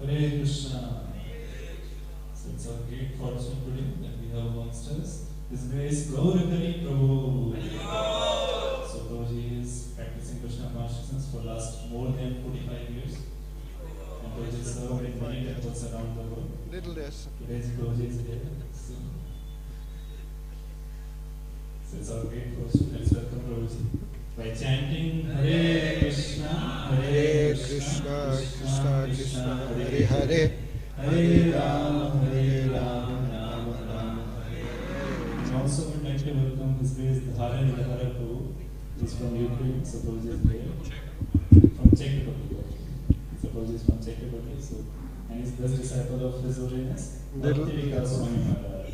Hare Krishna. So it's our great fortune today that we have amongst us His Grace Gaurhari Prabhu. So Prabhuji is practicing Krishna consciousness for last more than 45 years. And Prabhuji is served in many temples around the world. Little less. Today's Prabhuji is here. So it's our great fortune. Let's welcome Prabhuji by chanting Hare Krishna, Hare Krishna, Krishna Krishna, Hare Hare, Hare Rama, Rama Rama, Hare Hare. We also would like to welcome His Grace Dhara Prabhu, who is from Ukraine. So Prabhuji is here. From Czech Republic. So Prabhuji is from Czech Republic. So, and he's the disciple of His Holiness Bhakti Swami Maharaj.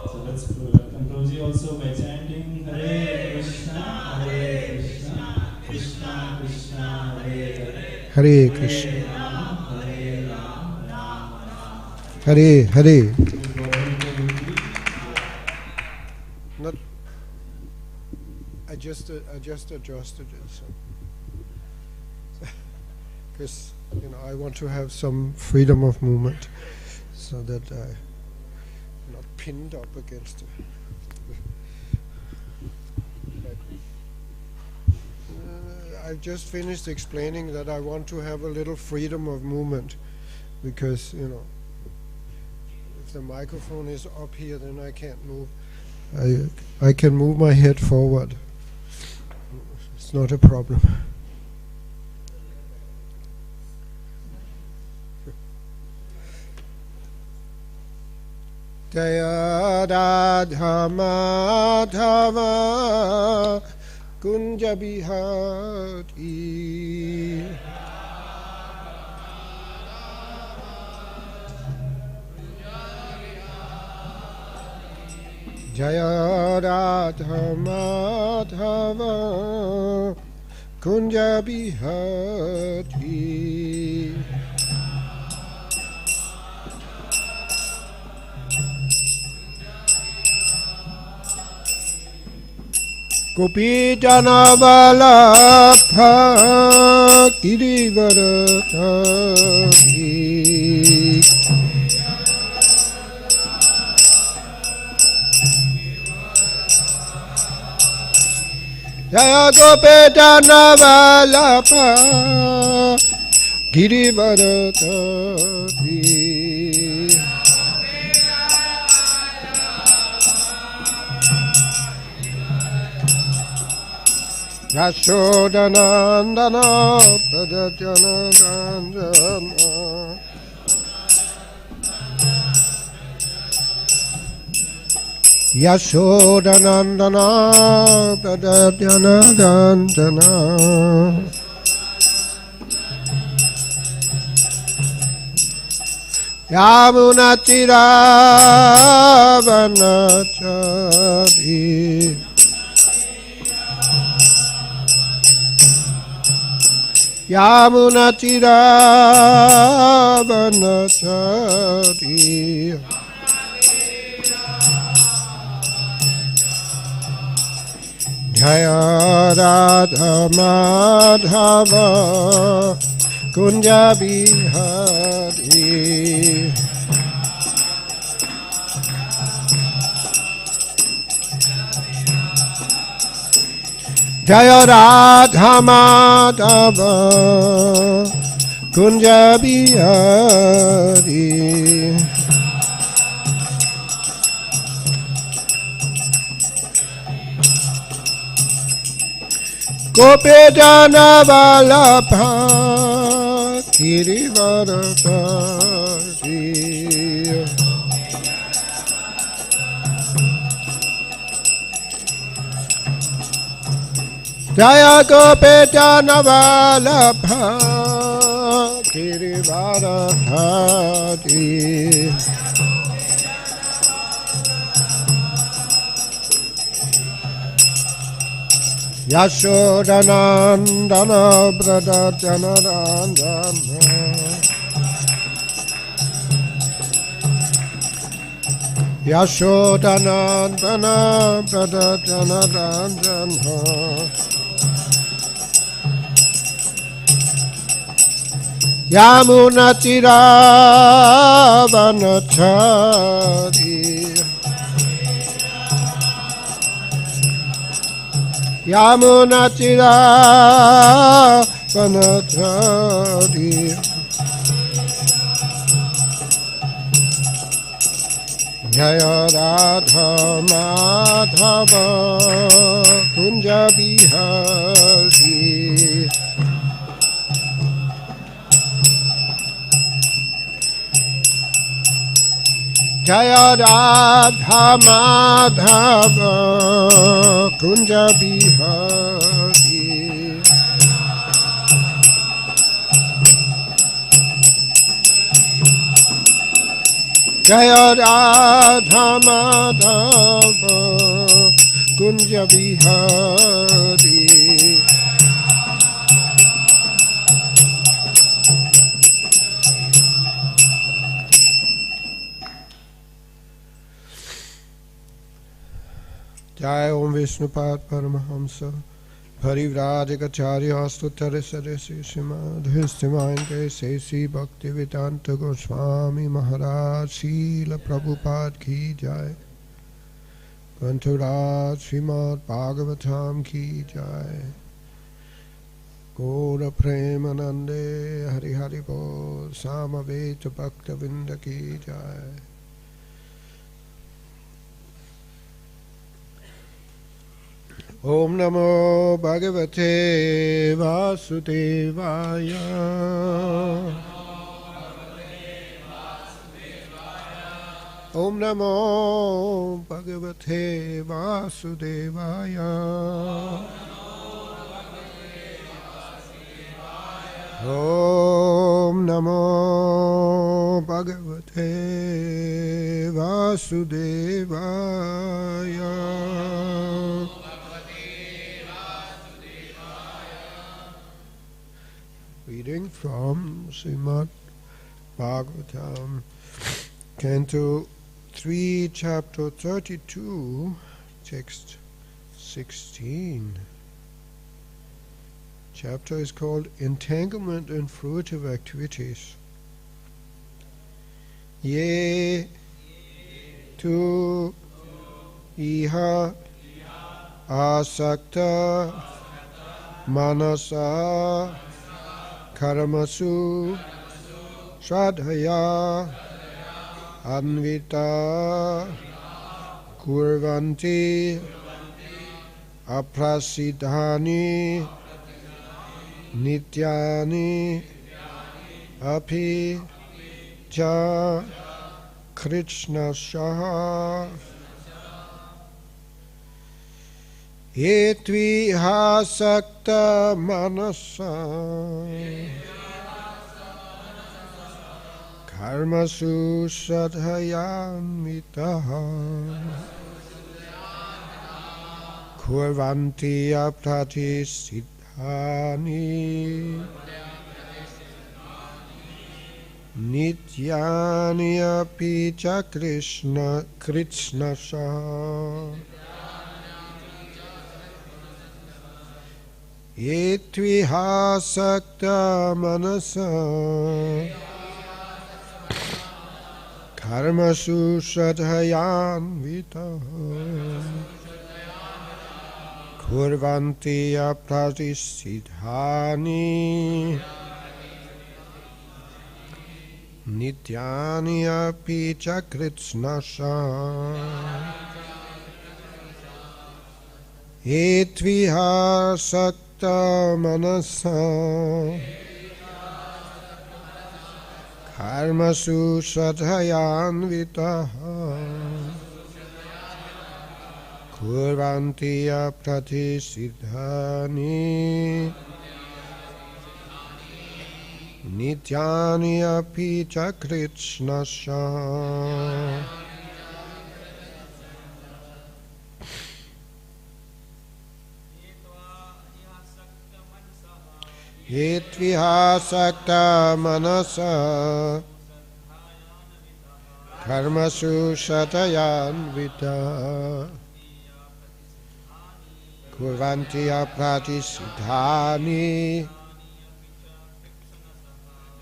So let's welcome Prabhuji also by chanting Hare Krishna, Krishna Krishna, Hare Hare, Hare Krishna, Hare Hare. Not. I just adjusted it, because I want to have some freedom of movement, so that I'm not pinned up against it. I've just finished explaining that I want to have a little freedom of movement, because if the microphone is up here, then I can't move. I can move my head forward. It's not a problem. Jaya Radha Madhava Kunja Bihari, Jaya Radha Madhava Kunja Bihari, Gopi Jana Vallabha Girivaradhari, Jaya Gopi Jana Vallabha Girivaradhari, Yashodanandana Pradajanadanjana, Yashodanandana Pradajanadanjana, Yamunachiravanachari, Yamunachiravanachari, Jaya Radha Madhava Kunja Bihari, Jaya Radha Madhava Kunja Bihari, Gopi Jana Vallabha Girivaradhari, Jaya Gopi Jana Vallabha Girivaradhari, Yashodanandana Pradajanadanjana, Yashodanandana Pradajanadanjana, Yamunatiravanachari Yamunatiravanachari Jaya Radha Madhava Kunja Bihari Jaya Radha Madhava Kunja Bihari Jaya Radha Madhava Kunja Bihari Jai Om Vishnupad Paramahamsa Parivrajacharya Stutara Sarasi Simadhistimanke Sesi Bhaktivedanta Goswami Maharaj Srila Prabhupada Ki Jai Grantaraj Srimad Bhagavatam Ki Jai Gaura Premanande Hari Hari Bol Samaveta Bhaktavinda Ki Jai Om Namo Bhagavate Vasudevaya Om Namo Bhagavate Vasudevaya Om Namo Bhagavate Vasudevaya Reading from Srimad Bhagvatam, Canto 3, Chapter 32, Text 16. Chapter is called Entanglement in Fruitive Activities. Ye tu iha asakta manasa karmasu shraddhaya anvita kurvanti aprasidhani nityani api cha Krishna shaha etviha sakta manasa karmasu sadhayanmitaha kurvanti apratisidhani nityani api cha Krishna shaha etviha sakta manasa karmasu sadhayanvitaha kurvanti apratisidhani nityani api cha Krishna shaha etviha sakta manasa karmasu sadhayanvitaha kurvanti apratisidhani nityani api cha Krishna shaha etviha sakta manasa karmasu sadhayanvitaha kurvanti apratisidhani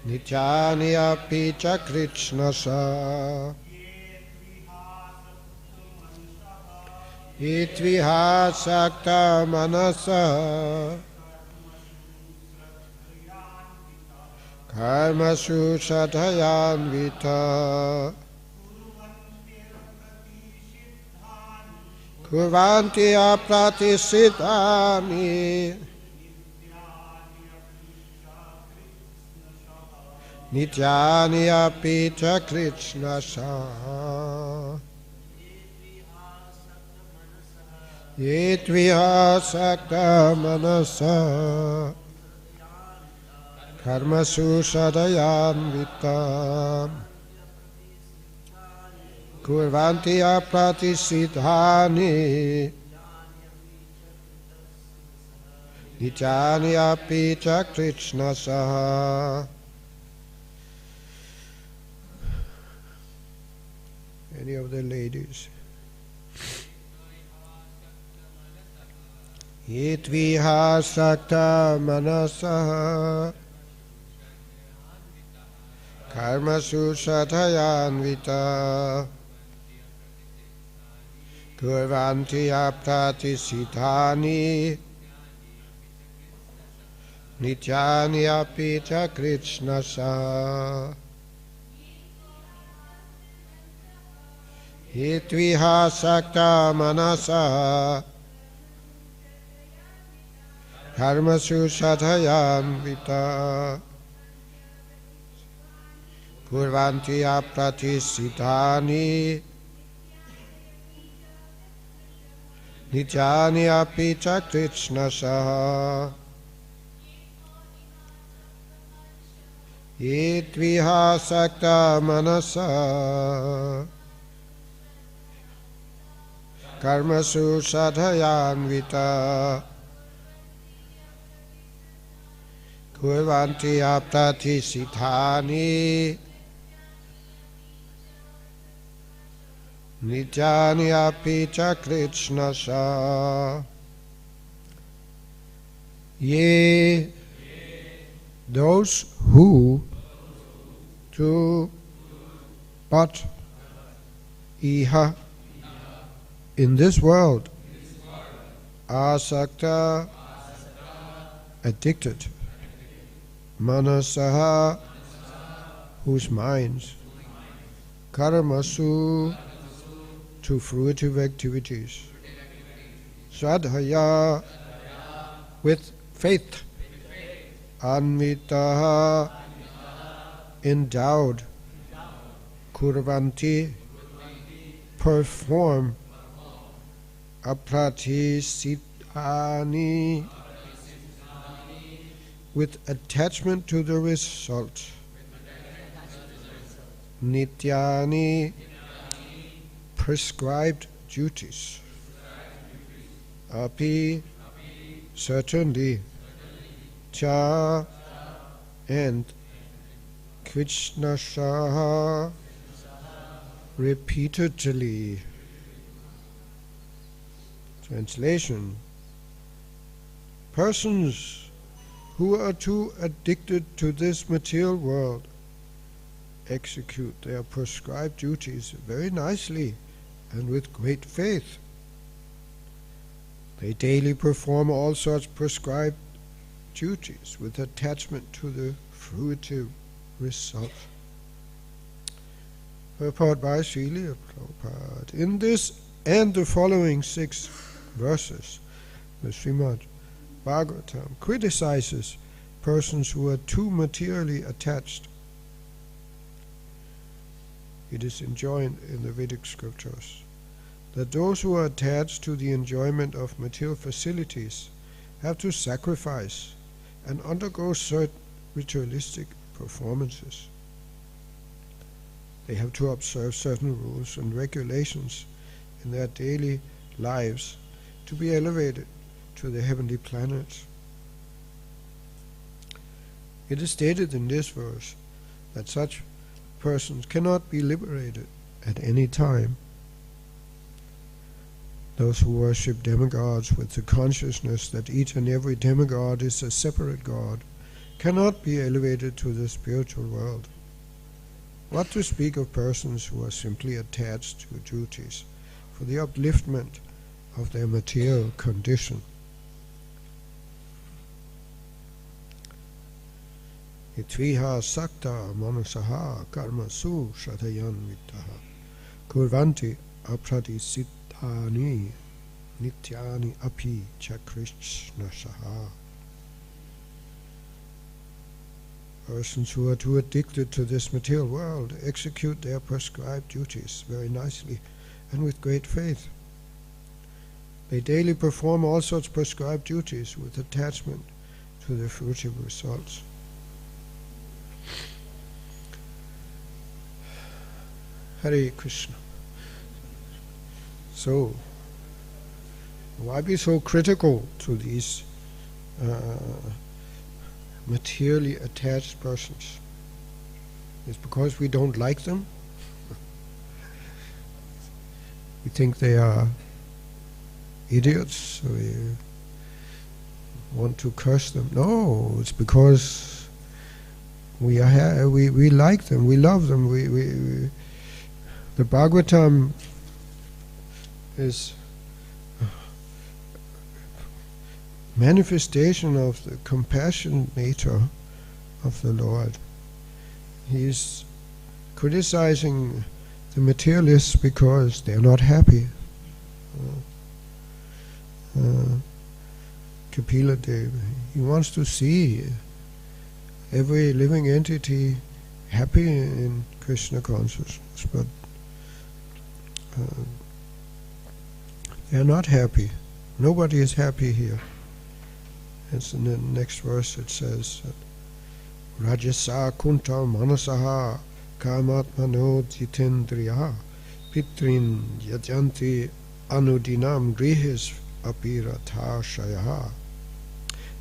Nityani api cha Krishnasa itvihasakta manasa karmasu sadhayanvita kurvanti apratisiddhani nityani api cha Krishnasa yetvihasakta manasa karmasu sadhayanvita kurvanti apratisiddhani nityani api cha Krishnasa. Any of the ladies? Itvihasakta manasa karmasu sadhayanvita kurvanti apratisiddhani nityani api cha Krishnasa. Itvihasakta manasa karmasu sadhayanvita kurvanti apratisiddhani nityani api cha Krishnasa. Itvihasakta manasa karmasu sadhayanvita kurvanti apratisiddhani nityani api cha Krishnasa. Ye, those who to but iha in this world asakta addicted manasaha whose minds karmasu to fruitive activities sadhaya with faith anvitaha endowed kurvanti perform apratisiddhani with attachment to the result nityani prescribed duties api certainly cha and Krishnasa repeatedly. Translation: persons who are too addicted to this material world execute their prescribed duties very nicely and with great faith. They daily perform all such prescribed duties with attachment to the fruitive result. Purport by Srila Prabhupada. In this and the following 6 verses, the Srimad Bhagvatam criticizes persons who are too materially attached. It is enjoined in the Vedic scriptures that those who are attached to the enjoyment of material facilities have to sacrifice and undergo certain ritualistic performances. They have to observe certain rules and regulations in their daily lives to be elevated to the heavenly planets. It is stated in this verse that such persons cannot be liberated at any time. Those who worship demigods with the consciousness that each and every demigod is a separate god cannot be elevated to the spiritual world. What to speak of persons who are simply attached to duties for the upliftment of their material condition? Itviha sakta manasaha karmasu shatayanvitaha kurvanti apradisiddhani nityani api cha Krishnasaha. Persons who are too addicted to this material world execute their prescribed duties very nicely and with great faith. They daily perform all such prescribed duties with attachment to the fruitive results. Hare Krishna. So, why be so critical to these materially attached persons? It's because we don't like them? We think they are idiots, so we want to curse them. No, it's because we like them, we love them. The Bhagvatam is manifestation of the compassion nature of the Lord. He is criticizing the materialists because they are not happy. Kapila Dev, he wants to see every living entity happy in Krishna consciousness, but they are not happy. Nobody is happy here. As in the next verse it says, Rajasa kunta manasaha kamatmano jitendriya pitrin yajanti anudinam grihis apiratha shayaha.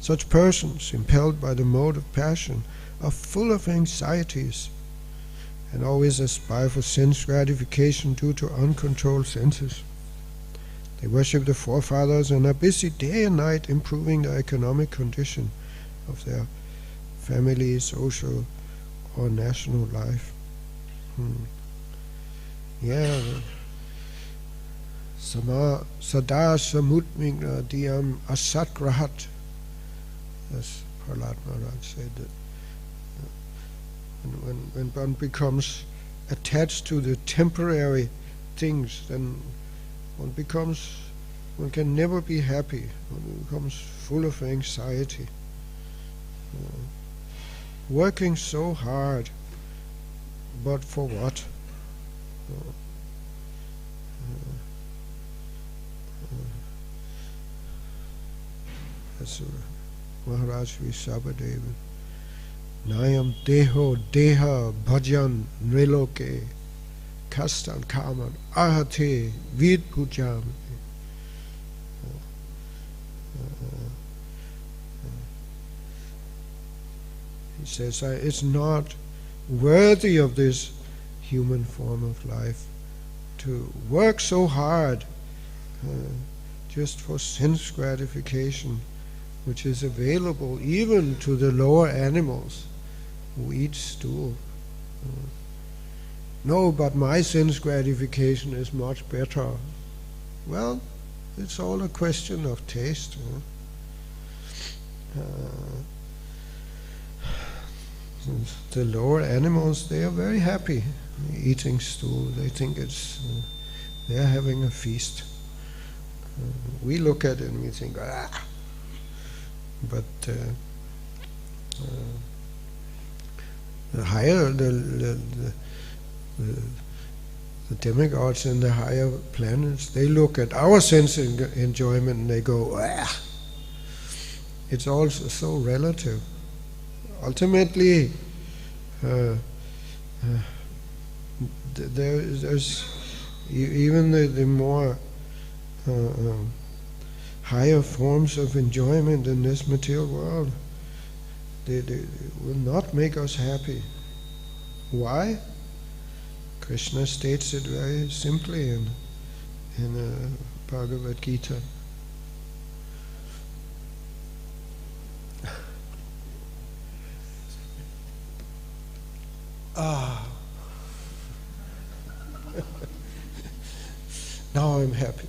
Such persons, impelled by the mode of passion, are full of anxieties and always aspire for sense gratification due to uncontrolled senses. They worship the forefathers and are busy day and night improving the economic condition of their family, social, or national life. Yeah. Sada samutmigna diyam asakrahat. As Prahlad Maharaj said, that when one becomes attached to the temporary things, then one can never be happy. One becomes full of anxiety. Working so hard, but for what? As Maharaj Vishwabadeva, Nayam deho deha bhajan nriloke kastan kaman ahate vid pujam. He says, it's not worthy of this human form of life to work so hard just for sense gratification, which is available even to the lower animals who eat stool. No, but my sense gratification is much better. Well, it's all a question of taste. The lower animals, they are very happy eating stool. They think they are having a feast. We look at it and we think, ah. But the higher the demigods in the higher planets, they look at our sense enjoyment and they go, ah. It's also so relative. Ultimately, there's even the more higher forms of enjoyment in this material world, they will not make us happy. Why? Krishna states it very simply in Bhagavad Gita. Now I'm happy.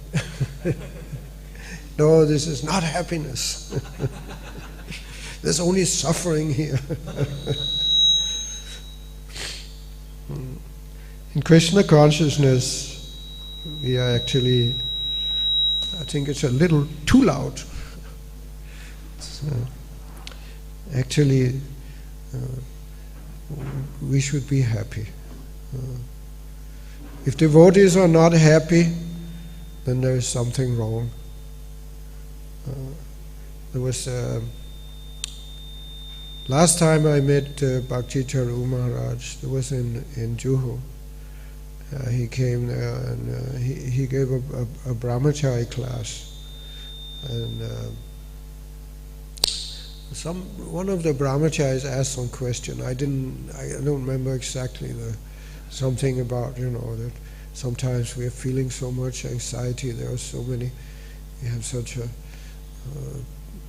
No, this is not happiness. There's only suffering here. In Krishna consciousness, we are actually, I think it's a little too loud. Actually, we should be happy. If devotees are not happy, then there is something wrong. There was last time I met Bhakti Charu Maharaj. There was in Juhu. He came there and he gave a brahmachari class, and one of the brahmacharis asked some question. I don't remember exactly something about that sometimes we are feeling so much anxiety. There are so many. We have such a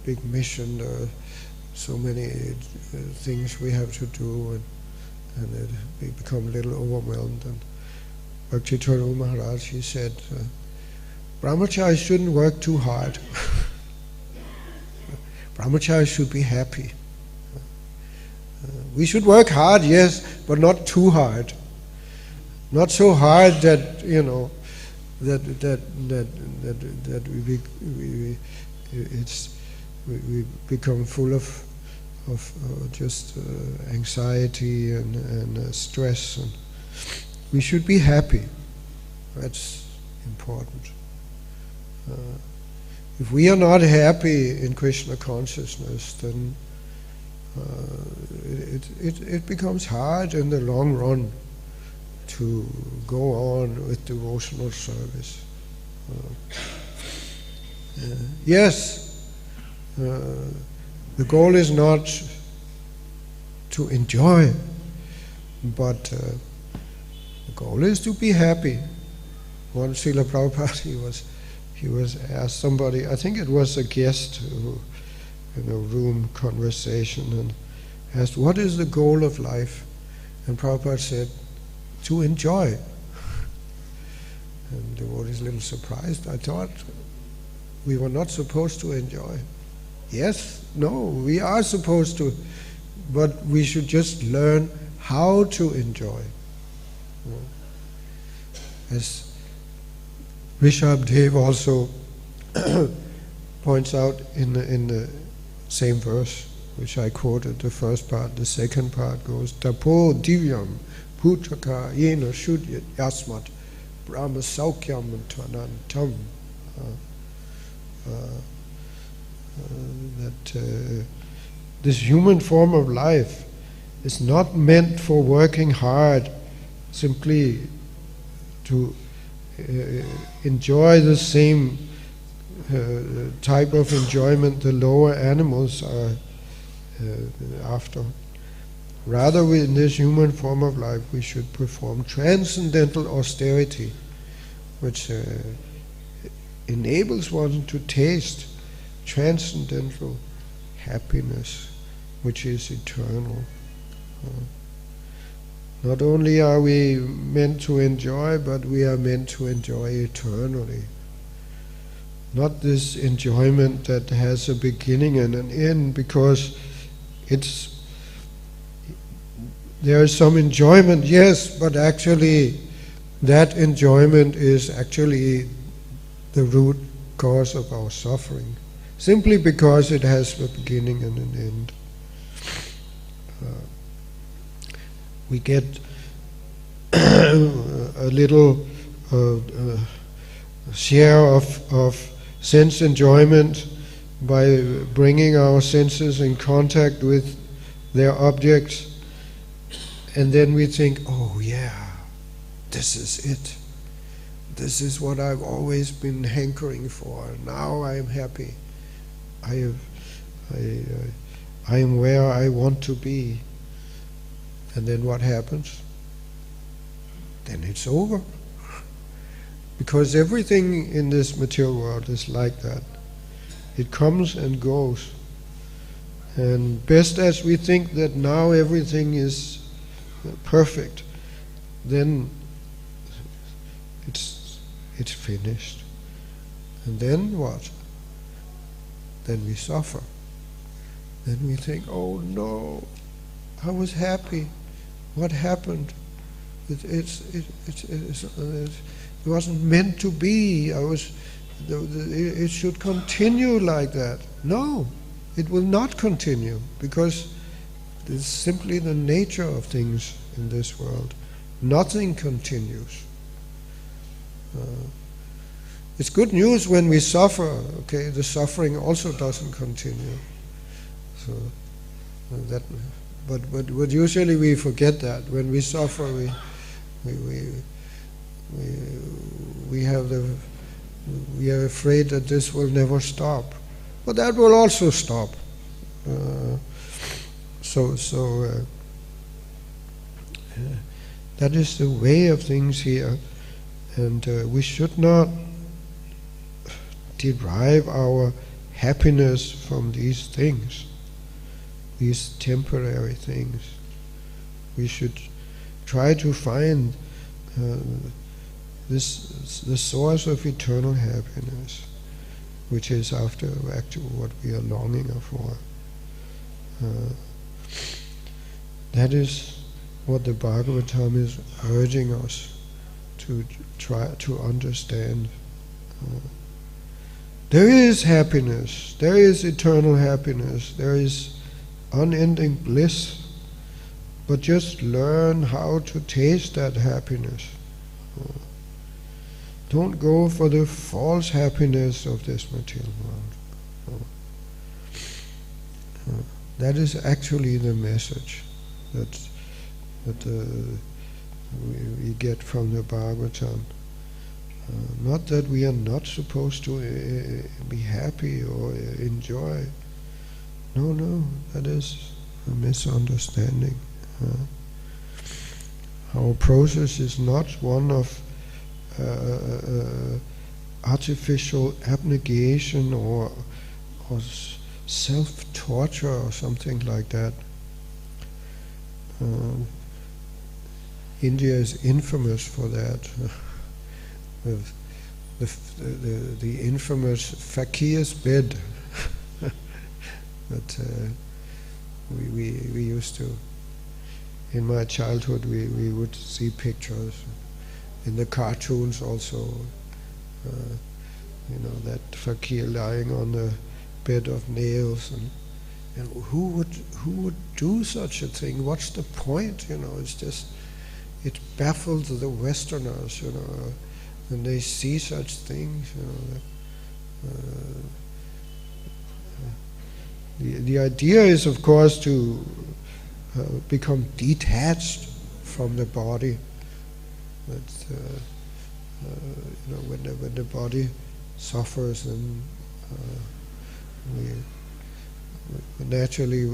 big mission. There are so many things we have to do, and we become a little overwhelmed. And Bhakti Charu Maharaj, he said, brahmacharis shouldn't work too hard. Brahmacharis should be happy. We should work hard, yes, but not too hard. Not so hard that we become full of just anxiety and stress. And we should be happy. That's important. If we are not happy in Krishna consciousness, then it becomes hard in the long run to go on with devotional service. Yes, the goal is not to enjoy, but the goal is to be happy. Once Srila Prabhupada, he was asked somebody, I think it was a guest who, in a room conversation, and asked, what is the goal of life? And Prabhupada said, to enjoy. And the devotee is a little surprised. I thought we were not supposed to enjoy. Yes, no, we are supposed to, but we should just learn how to enjoy. As Rishabh Dev also points out in the same verse, which I quoted, the first part. The second part goes, Tapo divyam bhutaka yena shudyat yasmat brahma saukyam tvanantam. That this human form of life is not meant for working hard simply to enjoy the same type of enjoyment the lower animals are after. Rather, in this human form of life, we should perform transcendental austerity, which enables one to taste transcendental happiness, which is eternal. Not only are we meant to enjoy, but we are meant to enjoy eternally. Not this enjoyment that has a beginning and an end, because there is some enjoyment, yes, but actually that enjoyment is actually the root cause of our suffering, simply because it has a beginning and an end. We get a little share of sense enjoyment by bringing our senses in contact with their objects, and then we think, oh yeah, this is it. This is what I've always been hankering for. Now I am happy. I am where I want to be. And then what happens? Then it's over. Because everything in this material world is like that. It comes and goes. And best as we think that now everything is perfect, then it's finished. And then what? Then we suffer. Then we think, oh no, I was happy. What happened? It wasn't meant to be. It should continue like that. No, it will not continue, because it's simply the nature of things in this world. Nothing continues. It's good news when we suffer. Okay, the suffering also doesn't continue. So that, but usually we forget that when we suffer, we are afraid that this will never stop, but that will also stop. That is the way of things here, and we should not derive our happiness from these things, these temporary things. We should try to find the source of eternal happiness, which is actually what we are longing for. That is what the Bhagavatam is urging us to try to understand. There is happiness, there is eternal happiness, there is unending bliss, but just learn how to taste that happiness. Don't go for the false happiness of this material world. That is actually the message that we get from the Bhagavatam. Not that we are not supposed to be happy or enjoy. No, that is a misunderstanding. Our process is not one of artificial abnegation or self-torture or something like that. India is infamous for that. The infamous fakir's bed. But we used to, in my childhood, we would see pictures in the cartoons also. That fakir lying on a bed of nails, and who would do such a thing? What's the point? It's just, it baffles the Westerners. When they see such things. The idea is, of course, to become detached from the body. That when the body suffers, then naturally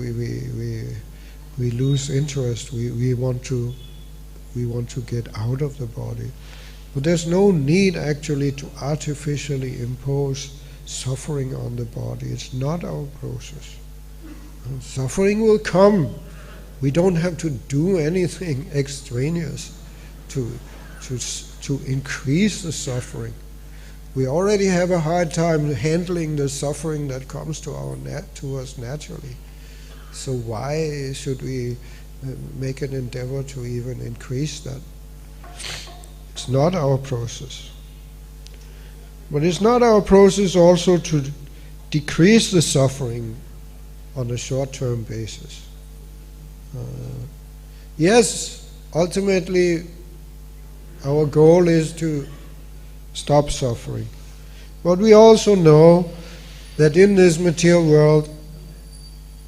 we lose interest. We want to get out of the body. But there's no need actually to artificially impose suffering on the body. It's not our process. Suffering will come. We don't have to do anything extraneous to increase the suffering. We already have a hard time handling the suffering that comes to us naturally. So why should we make an endeavor to even increase that? It's not our process. But it's not our process also to decrease the suffering on a short-term basis. Yes, ultimately our goal is to stop suffering. But we also know that in this material world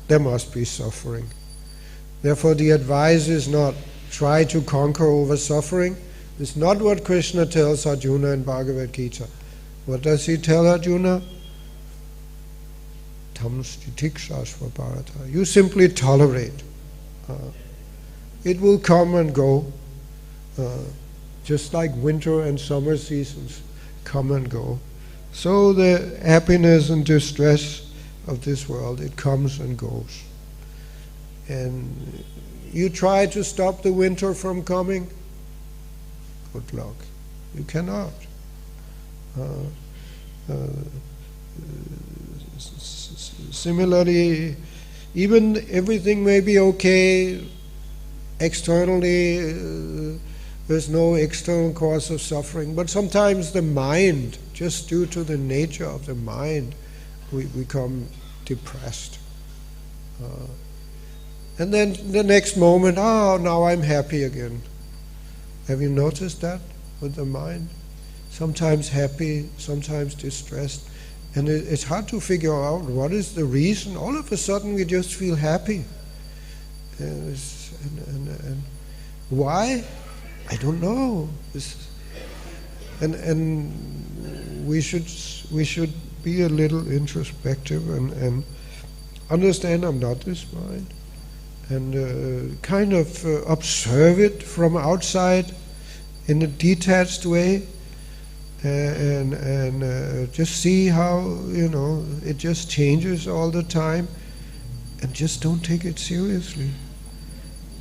there must be suffering. Therefore the advice is not try to conquer over suffering. It's not what Krishna tells Arjuna in Bhagavad Gita. What does he tell Arjuna? Tamstitikshasva bharata. You simply tolerate. It will come and go, just like winter and summer seasons come and go. So the happiness and distress of this world, it comes and goes. and you try to stop the winter from coming, good luck. You cannot. Similarly, even everything may be okay externally, there's no external cause of suffering, but sometimes the mind, just due to the nature of the mind, we become depressed. And then the next moment, now I'm happy again. Have you noticed that with the mind? Sometimes happy, sometimes distressed. And it's hard to figure out what is the reason. All of a sudden we just feel happy. And why? I don't know. And we should be a little introspective and understand I'm not this mind. And kind of observe it from outside in a detached way, and just see how it just changes all the time, and just don't take it seriously.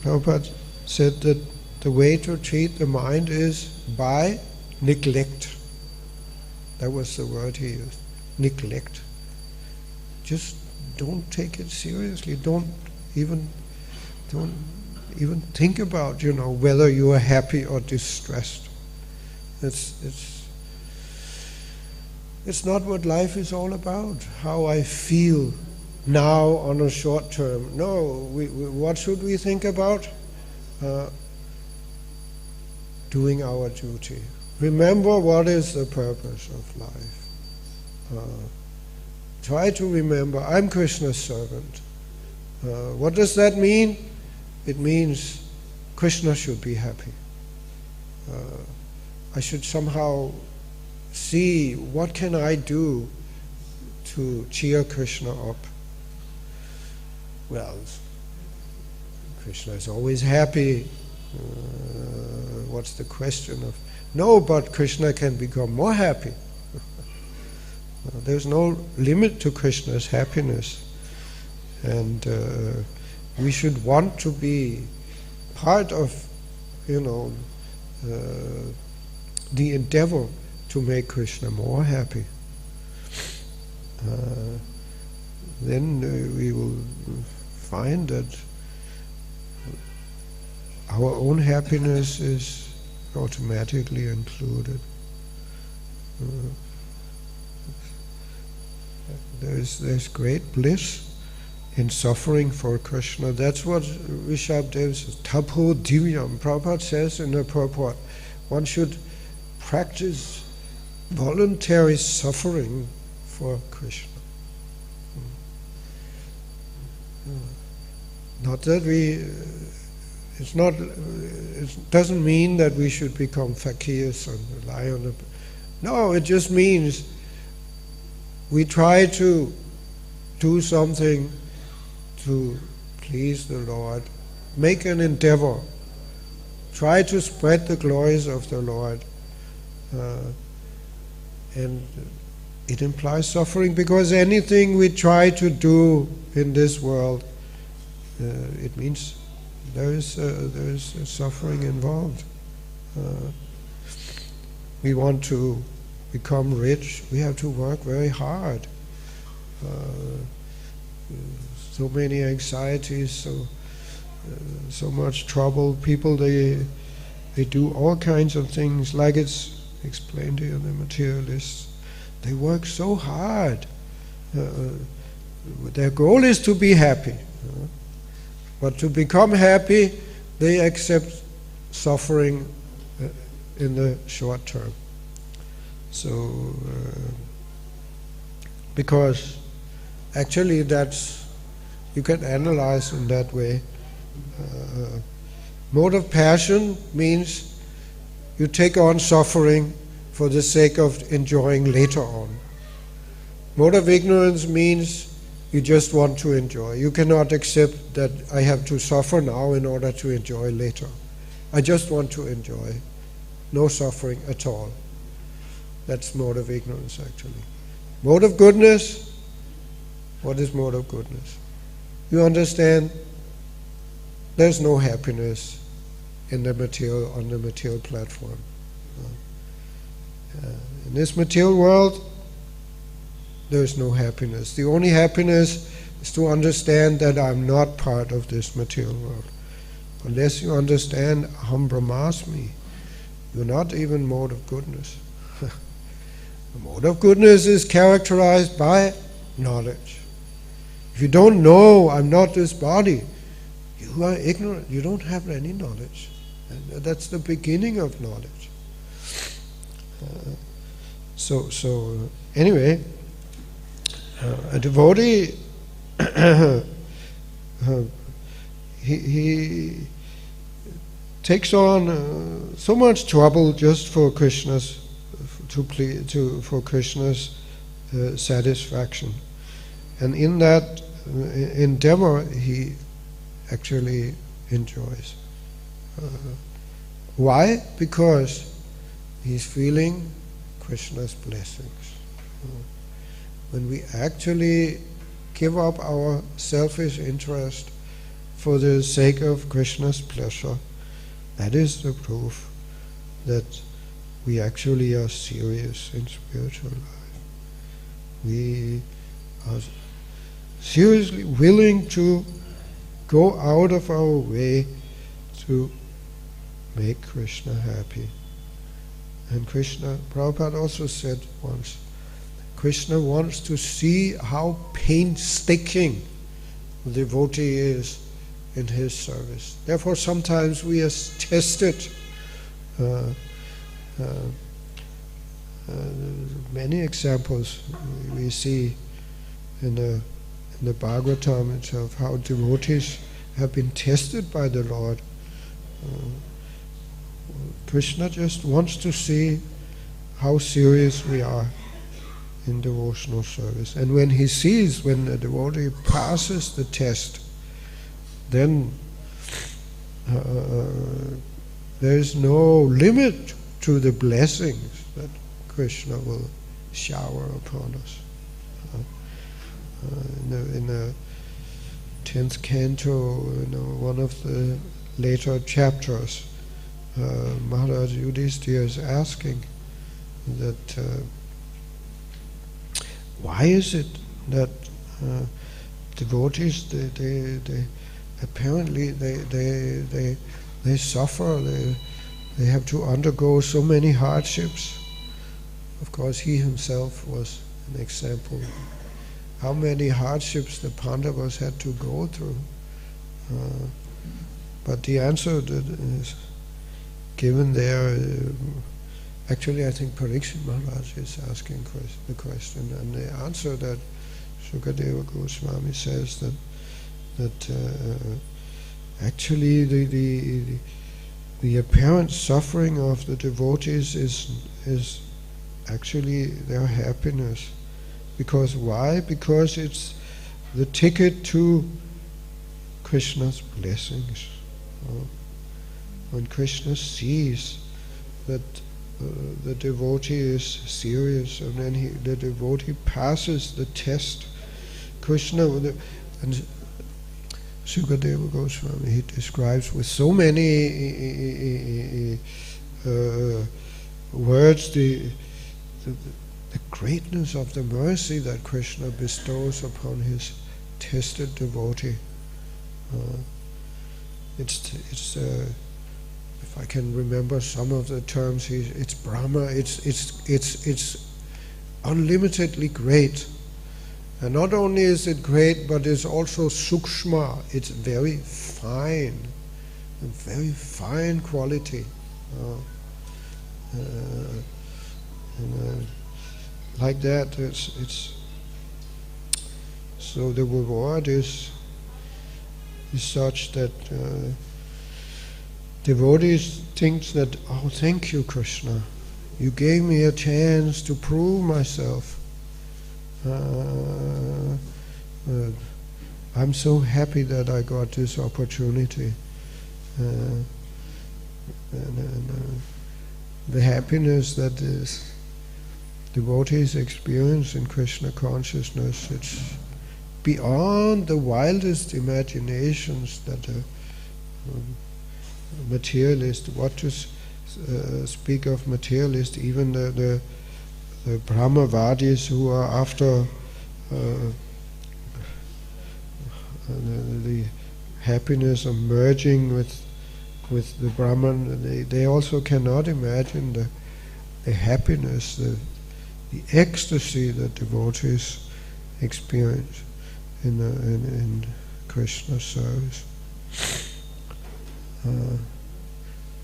Prabhupada said that the way to treat the mind is by neglect. That was the word he used. Neglect. Just don't take it seriously. Don't even think about whether you are happy or distressed. It's not what life is all about. How I feel now on a short term. No, what should we think about? Doing our duty. Remember what is the purpose of life. Try to remember, I'm Krishna's servant. What does that mean? It means Krishna should be happy. I should somehow see what can I do to cheer Krishna up. Well, Krishna is always happy. What's the question of? No, but Krishna can become more happy. There's no limit to Krishna's happiness. And we should want to be part of, the endeavor to make Krishna more happy. Then we will find that our own happiness is automatically included. There's great bliss in suffering for Krishna. That's what Rishabdev says. Tapo divyam. Prabhupada says in the purport, one should practice voluntary suffering for Krishna. Not that it doesn't mean that we should become fakirs and rely on it. No, it just means we try to do something to please the Lord, make an endeavor, try to spread the glories of the Lord, and it implies suffering, because anything we try to do in this world, it means there is suffering involved. We want to become rich, we have to work very hard. So many anxieties, so much trouble. People, they do all kinds of things, like it's explained here, the materialists. They work so hard. Their goal is to be happy. But to become happy, they accept suffering in the short term. So, because actually you can analyze in that way. Mode of passion means you take on suffering for the sake of enjoying later on. Mode of ignorance means you just want to enjoy. You cannot accept that I have to suffer now in order to enjoy later. I just want to enjoy. No suffering at all. That's mode of ignorance, actually. Mode of goodness. What is mode of goodness? You understand there's no happiness in the material, on the material platform. In this material world, there's no happiness. The only happiness is to understand that I'm not part of this material world. Unless you understand Aham Brahmasmi, you're not even mode of goodness. The mode of goodness is characterized by knowledge. If you don't know I'm not this body, you are ignorant. You don't have any knowledge. And that's the beginning of knowledge. Anyway, a devotee, he takes on so much trouble just for Krishna's for Krishna's satisfaction, and in that endeavor he actually enjoys. Why? Because he's feeling Krishna's blessings. When we actually give up our selfish interest for the sake of Krishna's pleasure, that is the proof that we actually are serious in spiritual life. We are seriously willing to go out of our way to make Krishna happy. And Krishna, Prabhupada also said once, Krishna wants to see how painstaking the devotee is in his service. Therefore sometimes we are tested. Many examples we see in the Bhagvatam itself, how devotees have been tested by the Lord. Krishna just wants to see how serious we are in devotional service. And when he sees, when the devotee passes the test, then there is no limit to the blessings that Krishna will shower upon us. In the 10th canto, one of the later chapters, Maharaj Yudhishthira is asking that why is it that devotees they apparently they suffer, they have to undergo so many hardships. Of course, he himself was an example. How many hardships the Pandavas had to go through. But the answer that is given there, actually I think Parikshit Maharaj is asking the question, and the answer that Sukadeva Goswami says that actually the apparent suffering of the devotees is actually their happiness. Because why? Because it's the ticket to Krishna's blessings. When Krishna sees that the devotee is serious, and then the devotee passes the test, Krishna, and Sukadeva Goswami, he describes with so many words the greatness of the mercy that Krishna bestows upon his tested devotee. It's if I can remember some of the terms, it's Brahma. It's unlimitedly great, and not only is it great, but it's also sukshma. It's very fine, and very fine quality. Like that, it's so the reward is such that devotees think that, oh, thank you, Krishna, you gave me a chance to prove myself. I'm so happy that I got this opportunity. The happiness that is devotees experience in Krishna consciousness, it's beyond the wildest imaginations that materialist. What to speak of materialist? Even the Brahmavadis who are after the happiness of merging with the Brahman, they also cannot imagine the happiness, the ecstasy that devotees experience in Krishna's service.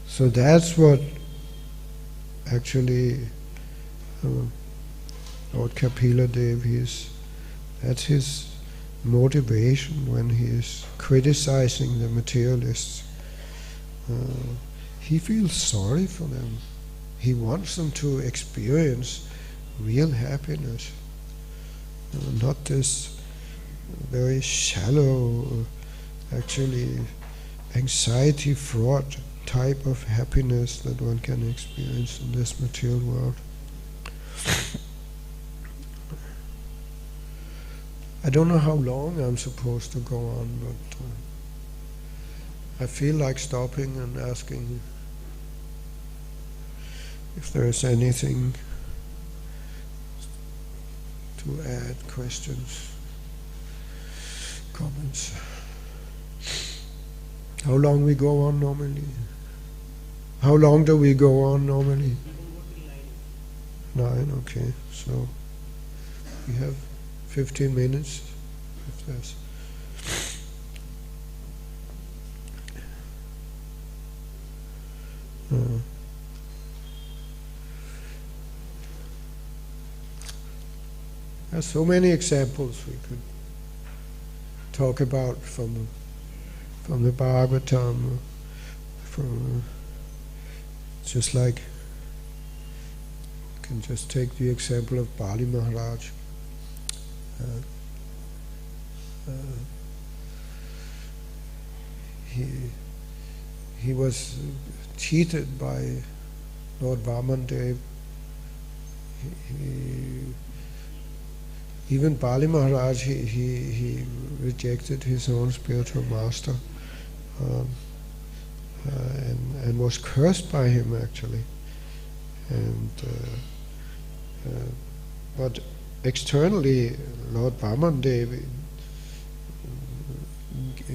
So that's what actually Lord Kapila Dev, that's his motivation when he is criticizing the materialists. He feels sorry for them. He wants them to experience real happiness, not this very shallow, actually anxiety-fraught type of happiness that one can experience in this material world. I don't know how long I'm supposed to go on, but I feel like stopping and asking if there is anything to add, questions, comments. How long we go on normally? How long do we go on normally? 9, okay. So we have 15 minutes, if there's. There's so many examples we could talk about from the Bhagvatam, from just like you can just take the example of Bali Maharaj. He was cheated by Lord Vamandev. Even Bali Maharaj, he rejected his own spiritual master and was cursed by him actually. And but externally, Lord Vamandev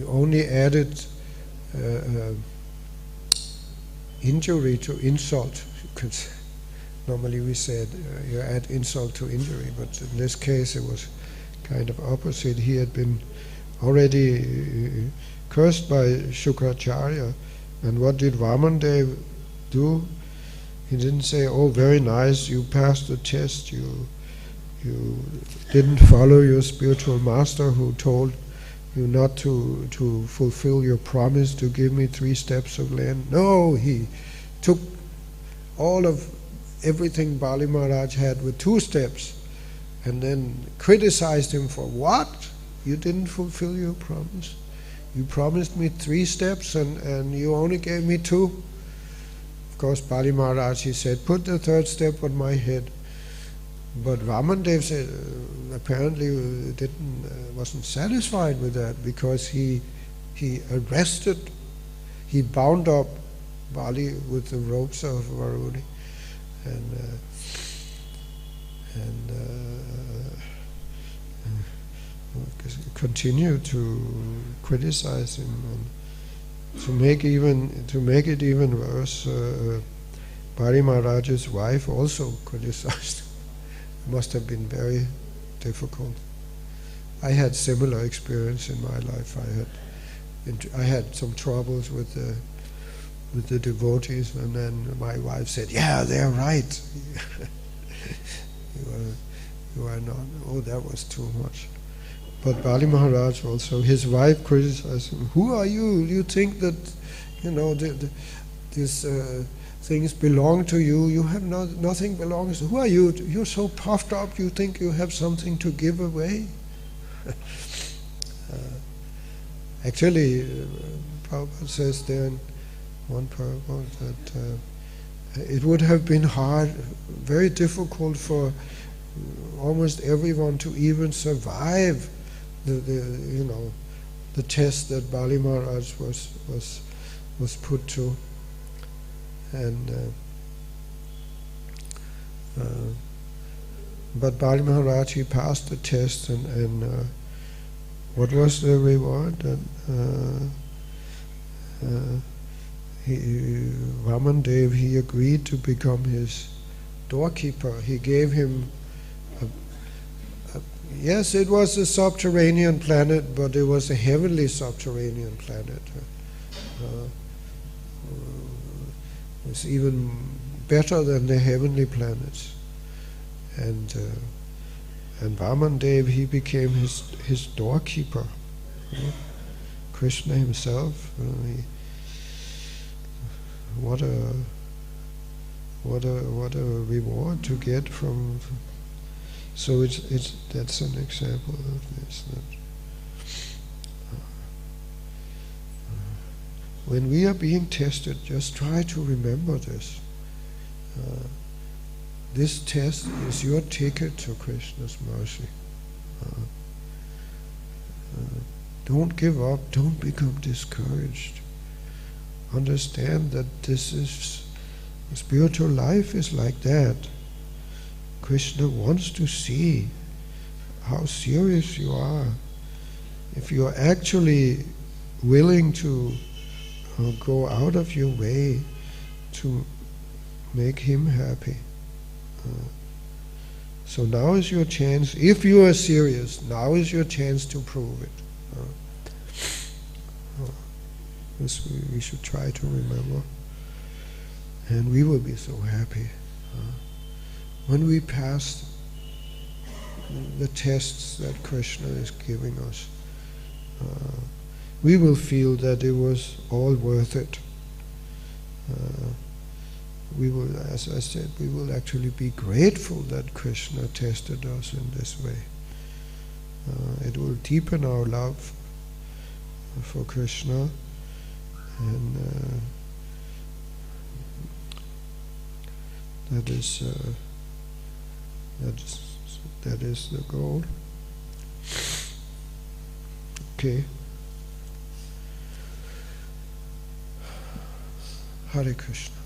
only added injury to insult. Normally we said you add insult to injury, but in this case it was kind of opposite. He had been already cursed by Shukracharya, and what did Vamandev do? He didn't say, "Oh, very nice, you passed the test, you didn't follow your spiritual master who told you not to fulfill your promise to give me 3 steps of land." No, he took all of everything Bali Maharaj had with 2 steps and then criticized him for, "What? You didn't fulfill your promise? You promised me 3 steps and you only gave me 2? Of course, Bali Maharaj, he said, "Put the 3rd step on my head." But Vamandev said, apparently wasn't satisfied with that, because he arrested, he bound up Bali with the ropes of Varuni and continued to criticize him, and to make it even worse, Bali Maharaj's wife also criticized him. It must have been very difficult. I had similar experience in my life. I had some troubles with the devotees, and then my wife said, "Yeah, they're right. you are not." Oh, that was too much. But Bali Maharaj also, his wife criticized him. "Who are you? You think that, these things belong to you? You have nothing belongs. Who are you? You're so puffed up. You think you have something to give away." Actually, Prabhupada says there in one parable that it would have been hard, very difficult for almost everyone to even survive the test that Bali Maharaj was was put to, and but Bali Maharaj, he passed the test, and what was the reward? Vaman Dev, he agreed to become his doorkeeper. He gave him yes, it was a subterranean planet, but it was a heavenly subterranean planet. It's even better than the heavenly planets. And Vaman Dev, he became his doorkeeper. Krishna himself. What a reward to get from. So that's an example of this. When we are being tested, just try to remember this. This test is your ticket to Krishna's mercy. Don't give up. Don't become discouraged. Understand that spiritual life is like that. Krishna wants to see how serious you are. If you are actually willing to go out of your way to make him happy. So now is your chance. If you are serious, now is your chance to prove it. This we should try to remember. And we will be so happy. When we pass the tests that Krishna is giving us, we will feel that it was all worth it. We will, as I said, we will actually be grateful that Krishna tested us in this way. It will deepen our love for Krishna, and that is the goal. Okay. Hare Krishna.